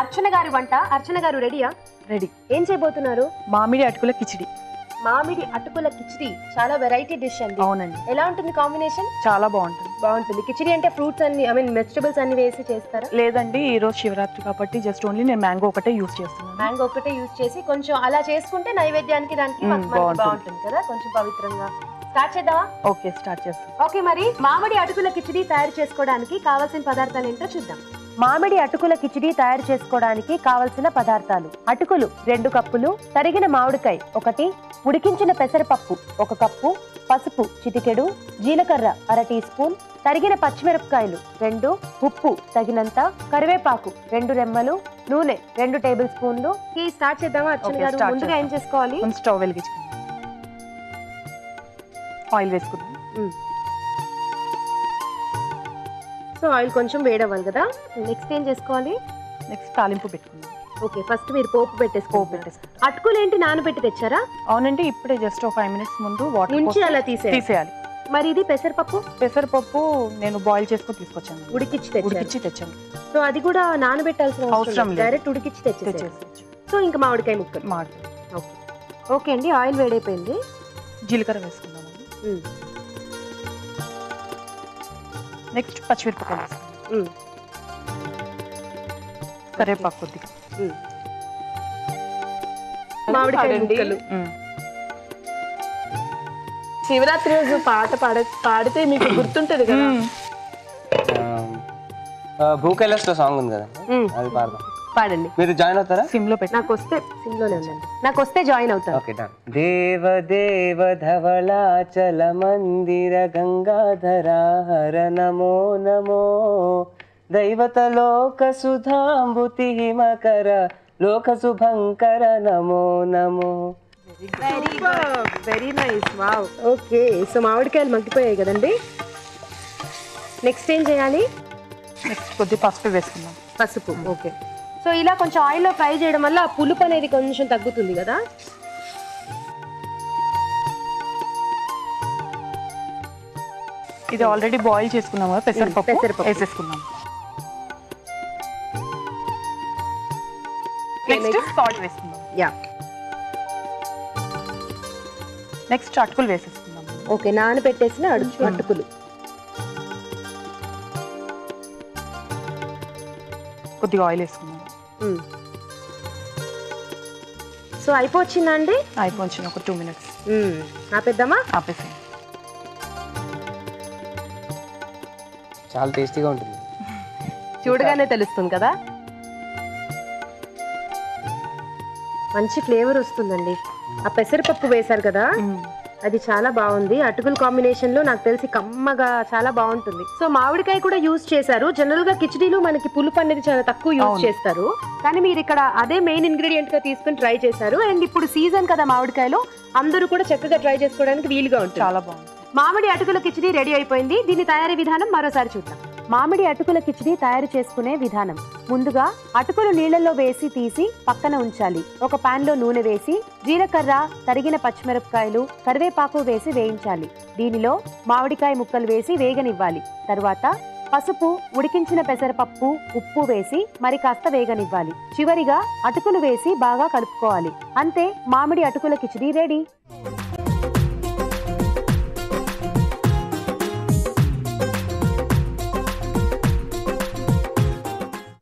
అర్చన గారి వంట. అర్చన గారు రెడీయా? రెడీ. ఏం చేయబోతున్నారు? మామిడి అటుకుల కిచిడి. మామిడి అటుకుల కిచిడి చాలా వెరైటీ డిష్ అండి. అవునండి. ఎలా ఉంటుంది కాంబినేషన్? చాలా బాగుంటుంది. బాగుంటుంది. కిచిడి అంటే ఫ్రూట్స్ అన్ని వెజిటబుల్స్ అన్ని వేసి చేస్తారా? లేదండి, ఈ రోజు శివరాత్రి కాబట్టి జస్ట్ ఓన్లీ నేను మ్యాంగో ఒకటే యూజ్ చేస్తున్నాను. మ్యాంగో ఒకటే యూజ్ చేసి కొంచెం అలా చేసుకుంటే నైవేద్యానికి దానికి బాగుంటుంది కదా, కొంచెం పవిత్రంగా. స్టార్ట్ చేద్దామా? ఓకే, స్టార్ట్ చేస్తాం. ఓకే, మరి మామిడి అటుకుల కిచిడి తయారు చేసుకోవడానికి కావాల్సిన పదార్థాలు ఏంటో చూద్దాం. మామిడి అటుకుల కిచిడి తయారు చేసుకోవడానికి కావలసిన పదార్థాలు: అటుకులు 2 కప్పులు, తరిగిన మామిడికాయ 1, ఉడికించిన పెసరపప్పు 1 కప్పు, పసుపు చిటికెడు, జీలకర్ర 1/2 టీ స్పూన్, తరిగిన పచ్చిమిరపకాయలు 2, ఉప్పు తగినంత, కరివేపాకు 2 రెమ్మలు, నూనె 2 టేబుల్ స్పూన్లు. స్టార్ట్ చేద్దామా అర్చన గారు? ముందుగా ఏం చేసుకోవాలి? స్టవ్ వెలిగించుకుందాం. ఆయిల్ వేసుకుందాం. సో ఆయిల్ కొంచెం వేడవ్వాలి కదా. నెక్స్ట్ ఏం చేసుకోవాలి? నెక్స్ట్ తాలింపు పెట్టుకుందాం. ఓకే, ఫస్ట్ మీరు పోపు పెట్టేసుకోవాలి. అటుకులు ఏంటి నానబెట్టి తెచ్చారా? అవునండి, ఇప్పుడే జస్ట్ 5 మినిట్స్ ముందు వాటర్ నుంచి అలా తీసేయాలి. మరి ఇది పెసరపప్పు? పెసరపప్పు నేను బాయిల్ చేసుకొని తీసుకొచ్చాను. ఉడికిచ్చి తెచ్చాను. సో అది కూడా నానబెట్టాల్సిన అవసరం లేదు, డైరెక్ట్ ఉడికిచ్చి తెచ్చేసేయచ్చు. సో ఇంకా మామిడికాయ ముక్కలు. ఓకే అండి, ఆయిల్ వేడైపోయింది. జీలకర్ర వేసుకుందాం. నెక్స్ట్ పచ్చిమిరపకాయలు వేసుకుందాం. కరివేపాకు కొద్దిగా. మామిడికాయ ముక్కలు. శివరాత్రి రోజు పాట పాడితే మీకు గుర్తుంటది కదా. భూకైలాస్ లో సాంగ్ ఉంది కదా, అది పాడదాం. పాడండి. మీరు జాయిన్ అవుతారా? సిమ్ లో పెట్టి. నాకు వస్తే సిమ్ లోనే ఉందండి. నాకు వస్తే జాయిన్ అవుతాను. Okay, done. దేవ దేవ ధవళాచల మందిర గంగాధర హర నమో నమో, దైవత లోక సుధాంబుతి హిమకర లోక శుభంకర నమో నమో. Very nice. Wow. Okay, so మామిడికాయలు మగ్గిపోయాయి కదండి. నెక్స్ట్ ఏం చేయాలి? నెక్స్ట్ కొద్ది పసుపు వేసుకుందాం. పసుపు. ఓకే, సో ఇలా కొంచెం ఆయిల్లో ఫ్రై చేయడం వల్ల పులుపు అనేది కొంచెం తగ్గుతుంది కదా. ఇది ఆల్రెడీ బాయిల్ చేసుకున్నాం కదా, పెసరపప్పు వేసేసుకున్నాం. నెక్స్ట్ సాల్ట్ వేసుకుందాం. యా. నెక్స్ట్ అటుకులు వేసేసుకుందాం. ఓకే, నానబెట్టేసిన అటుకులు. కొద్దిగా ఆయిల్ వేసుకుందాం. సో అయిపోవచ్చిందండి. అయిపోయింది. ఒక 2 మినిట్స్ ఆపేద్దామా? ఆపేసి. చాలా టేస్టీగా ఉంటుంది, చూడగానే తెలుస్తుంది కదా. మంచి ఫ్లేవర్ వస్తుందండి. ఆ పెసరపప్పు వేశారు కదా, అది చాలా బాగుంది. అటుకుల కాంబినేషన్ లో నాకు తెలిసి కమ్మగా చాలా బాగుంటుంది. సో మామిడికాయ కూడా యూజ్ చేశారు. జనరల్ గా కిచిడీలు మనకి పులుపు అనేది చాలా తక్కువ యూజ్ చేస్తారు, కానీ మీరు ఇక్కడ అదే మెయిన్ ఇంగ్రీడియంట్ గా తీసుకుని ట్రై చేశారు. అండ్ ఇప్పుడు సీజన్ కదా మామిడికాయలు, అందరూ కూడా చక్కగా ట్రై చేసుకోవడానికి వీలుగా ఉంటుంది. చాలా బాగుంది. మామిడి అటుకుల కిచిడి రెడీ అయిపోయింది. దీని తయారీ విధానం మరోసారి చూద్దాం. మామిడి అటుకుల కిచిడి తయారు చేసుకునే విధానం: ముందుగా అటుకులు నీళ్లలో వేసి తీసి పక్కన ఉంచాలి. ఒక పాన్ లో నూనె వేసి జీలకర్ర, తరిగిన పచ్చిమిరపకాయలు, కరివేపాకు వేసి వేయించాలి. దీనిలో మామిడికాయ ముక్కలు వేసి వేగనివ్వాలి. తర్వాత పసుపు, ఉడికించిన పెసరపప్పు, ఉప్పు వేసి మరి కాస్త వేగనివ్వాలి. చివరిగా అటుకులు వేసి బాగా కలుపుకోవాలి. అంతే, మామిడి అటుకుల కిచిడి రెడీ.